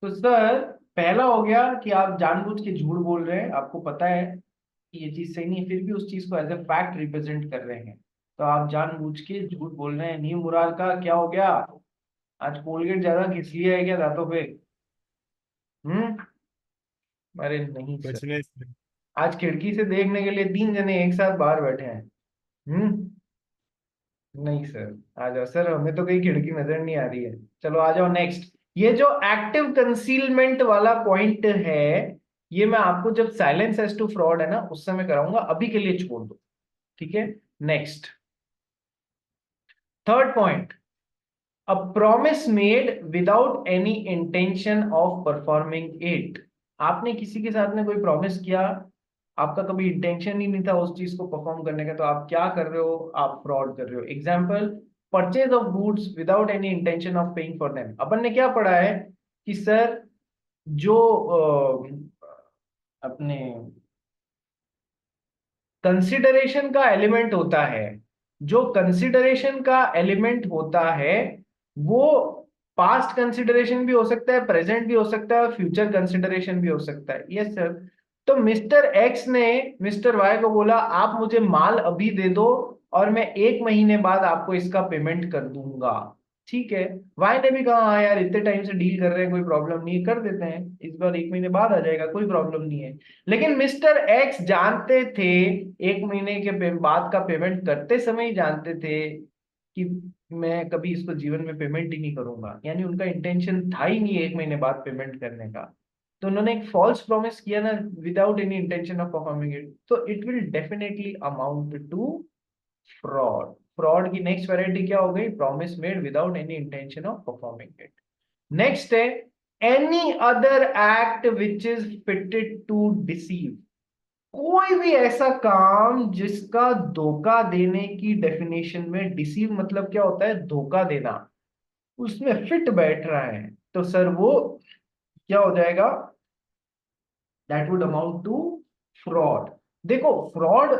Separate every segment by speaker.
Speaker 1: तो सर पहला हो गया कि आप जानबूझ के झूठ बोल रहे हैं, आपको पता है कि ये चीज सही नहीं है, फिर भी उस चीज को एज ए फैक्ट रिप्रेजेंट कर रहे हैं। तो आप जानबूझ के झूठ बोल रहे हैं। नीम मुराद का क्या हो गया? आज कोलगेट ज्यादा घिस लिया है क्या दांतों पे? हम्म। अरे नहीं सर।
Speaker 2: कुछ नहीं sir।
Speaker 1: आज खिड़की से देखने के लिए तीन जने एक साथ बाहर बैठे हैं। हम्म। नहीं सर। आ जाओ सर, हमें तो कहीं खिड़की नजर नहीं आ रही है। चलो आ जाओ नेक्स्ट। ये जो एक्टिव कंसीलमेंट वाला पॉइंट है, ये मैं आपको जब साइलेंस एज टू फ्रॉड है ना उस समय कराऊंगा, अभी के लिए छोड़ दो। ठीक है। Next, third point, a promise made without any intention of performing it. आपने किसी के साथ में कोई प्रॉमिस किया, आपका कभी इंटेंशन ही नहीं था उस चीज को परफॉर्म करने का, तो आप क्या कर रहे हो? आप फ्रॉड कर रहे हो। Example, purchase of goods without any intention of paying for them. अपन ने क्या पढ़ा है कि सर जो अपने कंसिडरेशन का एलिमेंट होता है, जो कंसिडरेशन का एलिमेंट होता है वो पास्ट कंसिडरेशन भी हो सकता है, प्रेजेंट भी हो सकता है, और फ्यूचर कंसिडरेशन भी हो सकता है। Yes sir. तो मिस्टर एक्स ने मिस्टर वाई को बोला आप मुझे माल अभी दे दो और मैं एक महीने बाद आपको इसका पेमेंट कर दूंगा। ठीक है। वाई ने भी कहा हाँ यार इतने टाइम से डील कर रहे हैं, कोई प्रॉब्लम नहीं है, कर देते हैं, इस बार एक महीने बाद आ जाएगा, कोई प्रॉब्लम नहीं है। लेकिन मिस्टर एक्स जानते थे, एक महीने के बाद का पेमेंट करते समय ही जानते थे कि मैं कभी इसको जीवन में पेमेंट ही नहीं करूंगा, यानी उनका इंटेंशन था ही नहीं एक महीने बाद पेमेंट करने का। तो उन्होंने एक फॉल्स प्रॉमिस किया ना, without any intention of performing it, तो it will definitely amount to fraud. Fraud की नेक्स्ट वैरायटी क्या हो गई? Promise made without any intention of performing it. Next है any other act which is fitted to deceive. कोई भी ऐसा काम जिसका धोखा देने की डेफिनेशन में, डिसीव मतलब क्या होता है? धोखा देना, उसमें फिट बैठ रहा है, तो सर वो क्या हो जाएगा? That would amount to fraud. देखो फ्रॉड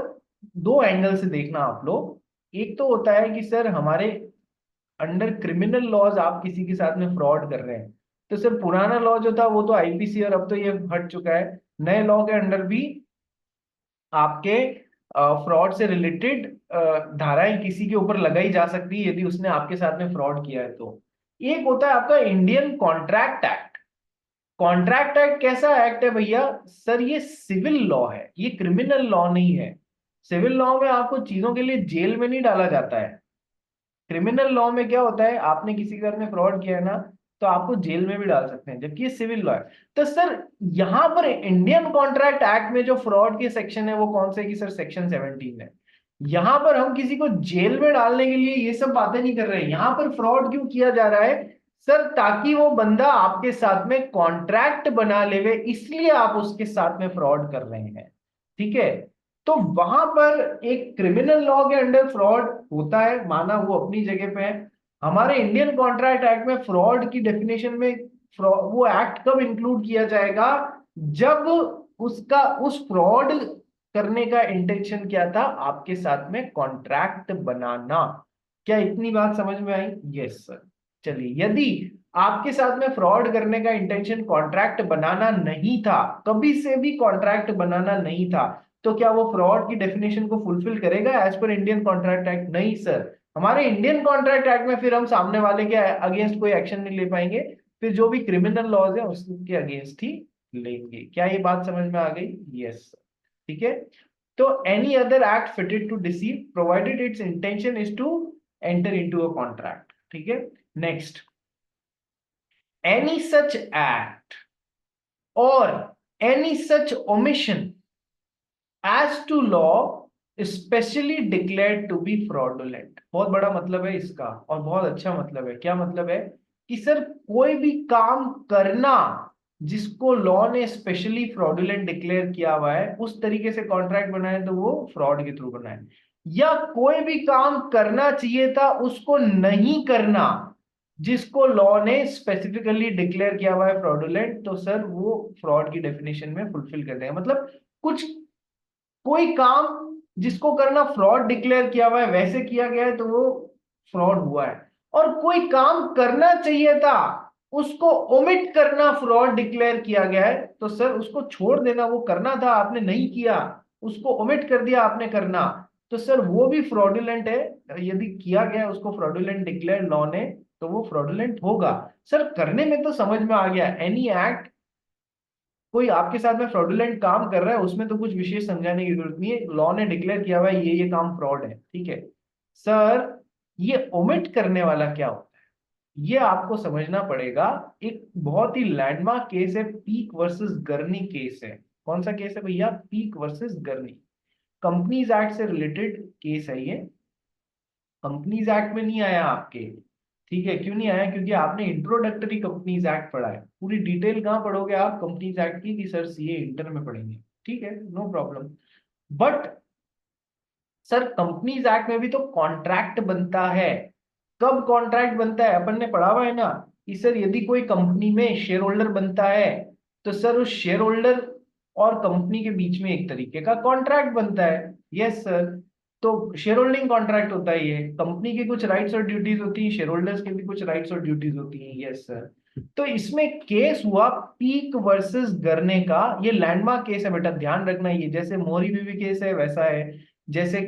Speaker 1: दो एंगल से देखना आप लोग। एक तो होता है कि सर हमारे अंडर क्रिमिनल लॉज आप किसी के साथ में फ्रॉड कर रहे हैं, तो सर पुराना लॉ जो था वो तो आईपीसी, और अब तो ये हट चुका है। नए लॉ के अंडर भी आपके फ्रॉड से रिलेटेड धाराएं किसी के ऊपर लगाई जा सकती है यदि उसने आपके साथ में फ्रॉड किया है तो। एक होता है आपका Indian contract act. Contract act कैसा एक्ट है भैया? सर ये सिविल लॉ है, ये क्रिमिनल लॉ नहीं है। सिविल लॉ में आपको चीजों के लिए जेल में नहीं डाला जाता है। क्रिमिनल लॉ में क्या होता है, आपने किसी के साथ में फ्रॉड किया है ना, तो आपको जेल में भी डाल सकते हैं, जबकि ये सिविल लॉ है। तो सर यहां पर इंडियन कॉन्ट्रैक्ट एक्ट में जो फ्रॉड के सेक्शन है वो कौन से? कि सर सेक्शन 17 है। यहां पर हम किसी को जेल में डालने के लिए ये सब बातें नहीं कर रहे हैं। यहां पर फ्रॉड क्यों किया जा रहा है सर? ताकि वो बंदा आपके साथ में कॉन्ट्रैक्ट बना लेवे, इसलिए आप उसके साथ में फ्रॉड कर रहे हैं। ठीक है। तो वहां पर एक क्रिमिनल लॉ के अंडर फ्रॉड होता है, माना वो अपनी जगह पे है। हमारे इंडियन कॉन्ट्रैक्ट एक्ट में फ्रॉड की डेफिनेशन में वो एक्ट कब इंक्लूड किया जाएगा? जब उसका उस फ्रॉड करने का इंटेंशन क्या था? आपके साथ में कॉन्ट्रैक्ट बनाना। क्या इतनी बात समझ में आई? Yes sir. चलिए, यदि आपके साथ में फ्रॉड करने का इंटेंशन कॉन्ट्रैक्ट बनाना नहीं था, कभी से भी कॉन्ट्रैक्ट बनाना नहीं था, तो क्या वो फ्रॉड की डेफिनेशन को फुलफिल करेगा as per Indian contract act? नहीं सर। हमारे इंडियन कॉन्ट्रैक्ट एक्ट में फिर हम सामने वाले के अगेंस्ट कोई एक्शन नहीं ले पाएंगे, फिर जो भी क्रिमिनल लॉज है उसके अगेंस्ट ही लेंगे। क्या ये बात समझ में आ गई? Yes sir. ठीक है। तो any other act fitted to deceive provided its intention is to enter into a contract. ठीक है। नेक्स्ट, एनी सच एक्ट और any such omission as to law specially declared to be fraudulent. बहुत बड़ा मतलब है इसका और बहुत अच्छा मतलब है। क्या मतलब है? कि सर कोई भी काम करना जिसको लॉ ने स्पेशली फ्रॉडुलेंट डिक्लेयर किया हुआ है, उस तरीके से कॉन्ट्रैक्ट बनाए तो वो फ्रॉड के थ्रू बनाए। या कोई भी काम करना चाहिए था उसको नहीं करना, जिसको लॉ ने स्पेसिफिकली डिक्लेयर किया हुआ है फ्रॉडुलेंट, तो सर वो फ्रॉड की डेफिनेशन में फुलफिल कर देगा। मतलब कुछ कोई काम जिसको करना फ्रॉड डिक्लेयर किया हुआ है वैसे किया गया है तो वो फ्रॉड हुआ है। और कोई काम करना चाहिए था उसको ओमिट करना फ्रॉड डिक्लेयर किया गया है, तो सर उसको छोड़ देना, वो करना था आपने नहीं किया, उसको ओमिट कर दिया आपने करना, तो सर वो भी फ्रॉडुलेंट है। यदि किया गया है उसको फ्रॉडुलेंट डिक्लेयर लॉ ने, तो वो फ्रॉडुलेंट होगा। सर करने में तो समझ में आ गया, एनी एक्ट, कोई आपके साथ में फ्रॉडुलेंट काम कर रहा है उसमें तो कुछ विशेष समझाने की जरूरत नहीं है, लॉ ने डिक्लेयर किया हुआ है ये काम फ्रॉड है, ठीक है। सर ये ओमिट करने वाला क्या होता है, ये आपको समझना पड़ेगा। एक बहुत ही लैंडमार्क केस है, पीक वर्सेस गर्नी केस है। कौन सा केस है भैया? Peak versus गर्नी। कंपनीज एक्ट से रिलेटेड केस है ये। कंपनीज एक्ट में नहीं आया आपके, ठीक है, क्यों नहीं आया? क्योंकि आपने इंट्रोडक्टरी कंपनीज एक्ट पढ़ा है, पूरी डिटेल कहाँ पढ़ोगे आप कंपनीज एक्ट की? कि सर सीए इंटर में पढ़ेंगे, ठीक है, no problem. But sir companies act में भी तो कॉन्ट्रैक्ट बनता है। कब कॉन्ट्रैक्ट बनता है? अपन ने पढ़ा हुआ है ना कि सर यदि कोई कंपनी में शेयर होल्डर बनता है, तो सर उस शेयर होल्डर और कंपनी के बीच में एक तरीके का कॉन्ट्रैक्ट बनता है। Yes sir. तो शेयर होल्डिंग कॉन्ट्रैक्ट होता है ये, कंपनी की कुछ राइट्स और ड्यूटीज होती हैं, शेयर होल्डर्स के भी कुछ राइट्स और ड्यूटीज होती हैं। Yes sir. तो इसमें केस हुआ पीक वर्सेस गरने का, ये लैंडमार्क केस है बेटा, ध्यान रखना। ये जैसे मोरी बीवी केस है वैसा है, जैसे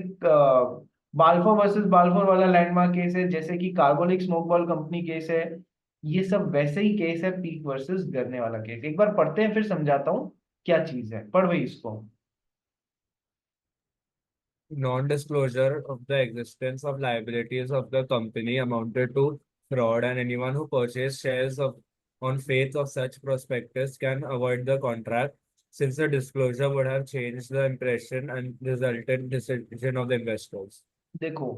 Speaker 1: बाल्फोर वर्सेस बाल्फोर वाला लैंडमार्क केस है, जैसे कि carbonic smoke ball company case है, ये सब वैसे ही केस है, पीक वर्सेस गरने वाला केस। एक बार पढ़ते हैं फिर समझाता हूँ क्या चीज है, पढ़ भाई इसको।
Speaker 2: Non-disclosure of the existence of liabilities of the company amounted to fraud, and anyone who purchased shares on faith of such prospectus can avoid the contract, since the disclosure would have changed the impression and resultant decision of the investors.
Speaker 1: देखो,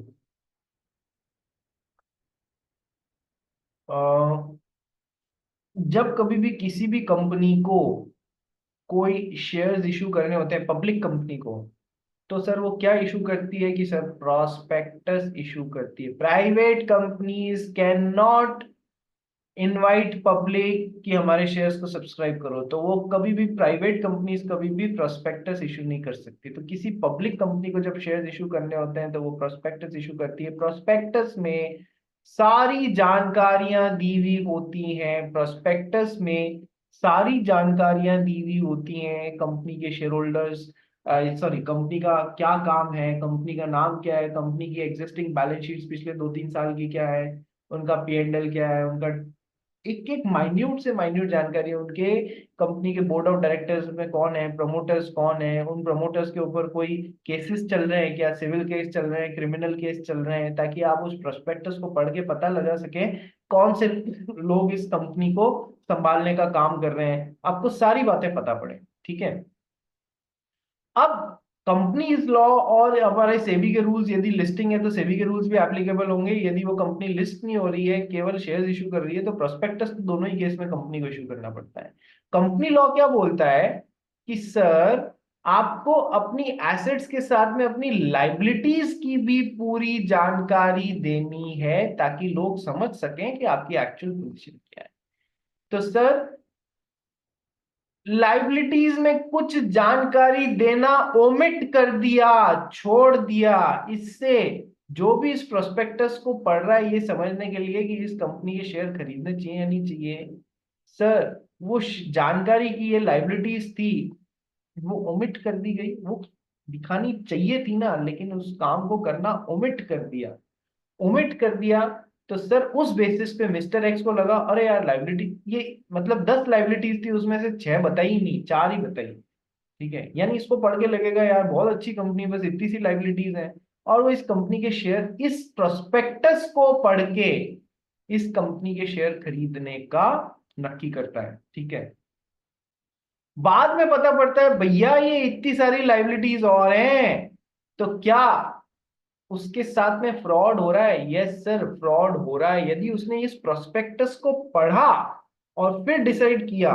Speaker 1: अ, जब कभी भी किसी भी company को कोई shares issue करने होते हैं, पब्लिक कंपनी को, तो सर वो क्या इशू करती है? कि सर प्रॉस्पेक्टस इशू करती है। Private companies can not invite public कि हमारे शेयर्स को सब्सक्राइब करो, तो वो कभी भी, प्राइवेट कंपनीज कभी भी प्रोस्पेक्टस इशू नहीं कर सकती। तो किसी पब्लिक कंपनी को जब शेयर्स इशू करने होते हैं तो वो प्रोस्पेक्टस इशू करती है। प्रोस्पेक्टस में सारी जानकारियां दी हुई होती हैं, प्रोस्पेक्टस में सारी जानकारियां दी हुई होती हैं, कंपनी के शेयर होल्डर्स, सॉरी, कंपनी का क्या काम है, कंपनी का नाम क्या है, कंपनी की एग्जिस्टिंग बैलेंस शीट्स पिछले 2-3 साल की क्या है, उनका P&L क्या है, उनका एक एक माइन्यूट से माइन्यूट जानकारी है, उनके कंपनी के बोर्ड ऑफ डायरेक्टर्स में कौन है, प्रमोटर्स कौन है, उन प्रमोटर्स के ऊपर कोई केसेस चल रहे हैं क्या, सिविल केस चल रहे हैं, क्रिमिनल केस चल रहे हैं, ताकि आप उस प्रोस्पेक्टस को पढ़ के पता लगा सके कौन से लोग इस कंपनी को संभालने का काम कर रहे हैं, आपको सारी बातें पता पड़े, ठीक है। अब कंपनीज लॉ और हमारे सेबी के रूल्स, यदि लिस्टिंग है तो सेबी के रूल्स भी एप्लीकेबल होंगे। यदि वो कंपनी लिस्ट नहीं हो रही है, केवल शेयर्स इशू कर रही है, तो प्रोस्पेक्टस तो दोनों ही केस में कंपनी को इशू करना पड़ता है। कंपनी लॉ क्या बोलता है? कि सर आपको अपनी एसेट्स के साथ में अपनी लाइबिलिटीज की भी पूरी जानकारी देनी है, ताकि लोग समझ सकें कि आपकी एक्चुअल पोजीशन क्या है। तो सर लाइबिलिटीज में कुछ जानकारी देना ओमिट कर दिया, छोड़ दिया, इससे जो भी इस प्रोस्पेक्टस को पढ़ रहा है ये समझने के लिए कि इस कंपनी के शेयर खरीदने चाहिए या नहीं चाहिए, सर वो जानकारी की ये लाइबिलिटीज थी, वो ओमिट कर दी गई। वो दिखानी चाहिए थी ना, लेकिन उस काम को करना ओमिट कर दिया। ओमिट कर दिया, तो सर उस बेसिस पे मिस्टर एक्स को लगा अरे यार लाइबिलिटी, ये मतलब 10 लाइबिलिटीज थी, उसमें से 6 बताई ही नहीं, 4 ही बताई, ठीक है। यानी इसको पढ़ के लगेगा यार बहुत अच्छी कंपनी, बस इतनी सी लाइबिलिटीज है, और वो इस कंपनी के शेयर, इस प्रोस्पेक्टस को पढ़ के इस कंपनी के शेयर खरीदने का नक्की करता है, ठीक है। बाद में पता पड़ता है भैया ये इतनी सारी लाइबिलिटीज और हैं, तो क्या उसके साथ में फ्रॉड हो रहा है? यस सर, फ्रॉड हो रहा है। यदि उसने इस प्रोस्पेक्टस को पढ़ा और फिर डिसाइड किया,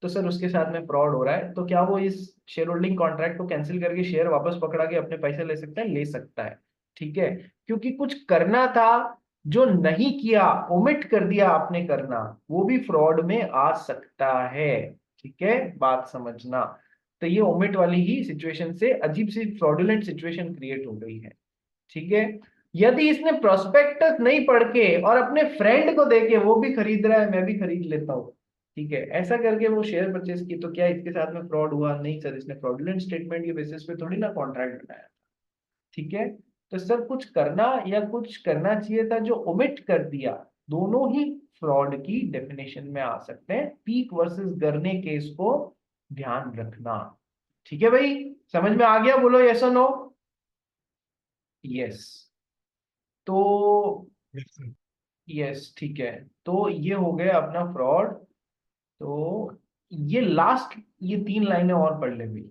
Speaker 1: तो सर उसके साथ में फ्रॉड हो रहा है। तो क्या वो इस शेयर होल्डिंग कॉन्ट्रैक्ट को कैंसिल करके शेयर वापस पकड़ा के अपने पैसे ले सकता है? ले सकता है, ठीक है। क्योंकि कुछ करना था जो नहीं किया, ओमिट कर दिया आपने करना, वो भी फ्रॉड में आ सकता है, ठीक है, बात समझना। तो ये ओमिट वाली ही सिचुएशन से अजीब सी फ्रॉडुलेंट सिचुएशन क्रिएट हो गई है, ठीक है। यदि इसने प्रोस्पेक्टस नहीं पढ़ के और अपने फ्रेंड को देके वो भी खरीद रहा है, मैं भी खरीद लेता हूँ, ठीक है, ऐसा करके वो शेयर परचेज की, तो क्या इसके साथ में फ्रॉड हुआ? नहीं सर, इसने फ्रॉडुलेंट स्टेटमेंट के बेसिस पे थोड़ी ना कॉन्ट्रैक्ट बनाया। ठीक है, तो सर कुछ करना या कुछ करना चाहिए था जो ओमिट कर दिया, दोनों ही फ्रॉड की डेफिनेशन में आ सकते हैं। पीक वर्सेस गरने केस को ध्यान रखना। ठीक है भाई, समझ में आ गया? बोलो यस और नो। यस। तो यस, ठीक है, तो ये हो गया अपना फ्रॉड। तो ये लास्ट, ये 3 लाइनें और पढ़ ले भाई,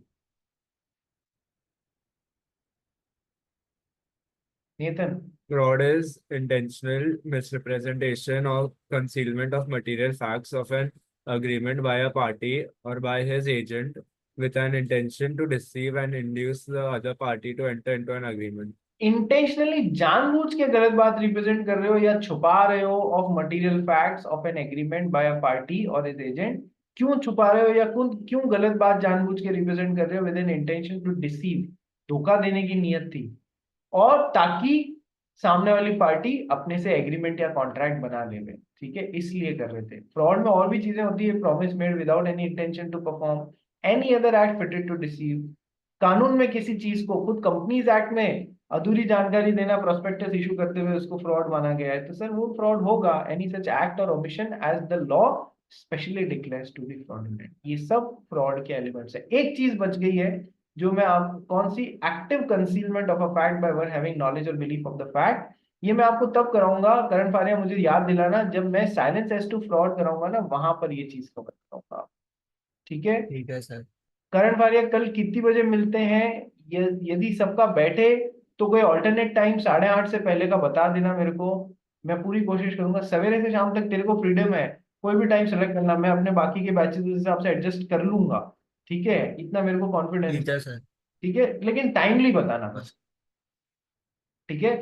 Speaker 1: नेतन।
Speaker 2: Fraud is intentional misrepresentation or concealment of material facts of an agreement by a party or by his agent with an intention to deceive and induce the other party to enter into an agreement.
Speaker 1: Intentionally जानबूझ के गलत बात represent कर रहे हो या छुपा रहे हो of material facts of an agreement by a party और इज एजेंट। क्यों छुपा रहे हो या क्यों गलत बात जानबूझ के रिप्रेजेंट कर रहे हो? With an intention to deceive, धोखा देने की नियत थी, और ताकि सामने वाली पार्टी अपने से एग्रीमेंट या कॉन्ट्रैक्ट बना ले। ठीक है, इसलिए कर रहे थे। फ्रॉड में और भी चीजें होती है, promise made without any intention to perform any other act fitted to deceive. कानून में किसी चीज को, खुद कंपनीज एक्ट में अधूरी जानकारी देना प्रोस्पेक्टस इशू करते हुए उसको फ्रॉड माना गया है, तो सर वो फ्रॉड होगा। एनी सच एक्ट और omission as the law specially declares to be fraudulent. ये सब फ्रॉड के एलिमेंट्स है। एक चीज बच गई है, जो मैं आप, कौन सी? Active concealment of a fact by one having knowledge और बिलीफ ऑफ द फैक्ट। ये मैं आपको तब कराऊंगा, करण फारिया मुझे याद दिलाना, जब मैं साइलेंस एज टू फ्रॉड कराऊंगा ना, वहां पर ये चीज कवर कराऊंगा। ठीक है,
Speaker 2: ठीक है सर।
Speaker 1: करण फारिया कल कितनी बजे मिलते हैं? यदि सबका बैठे तो कोई ऑल्टरनेट टाइम 8:30 से पहले का बता देना मेरे को। मैं पूरी कोशिश करूंगा, सवेरे से शाम तक तेरे को फ्रीडम है, कोई भी टाइम सेलेक्ट करना, मैं अपने बाकी के बैचेस के हिसाब से एडजस्ट कर लूंगा। ठीक है, इतना मेरे को कॉन्फिडेंस
Speaker 2: ठीक
Speaker 1: है।
Speaker 2: है सर।
Speaker 1: ठीक है, लेकिन टाइमली बताना बस। ठीक है,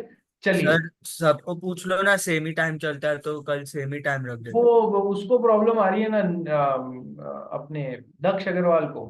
Speaker 1: चलिए।
Speaker 2: सर सबको पूछ लो ना, सेम ही टाइम चलता है तो कल सेम ही टाइम रख देते।
Speaker 1: वो उसको प्रॉब्लम आ रही है ना, अपने दक्ष अग्रवाल को।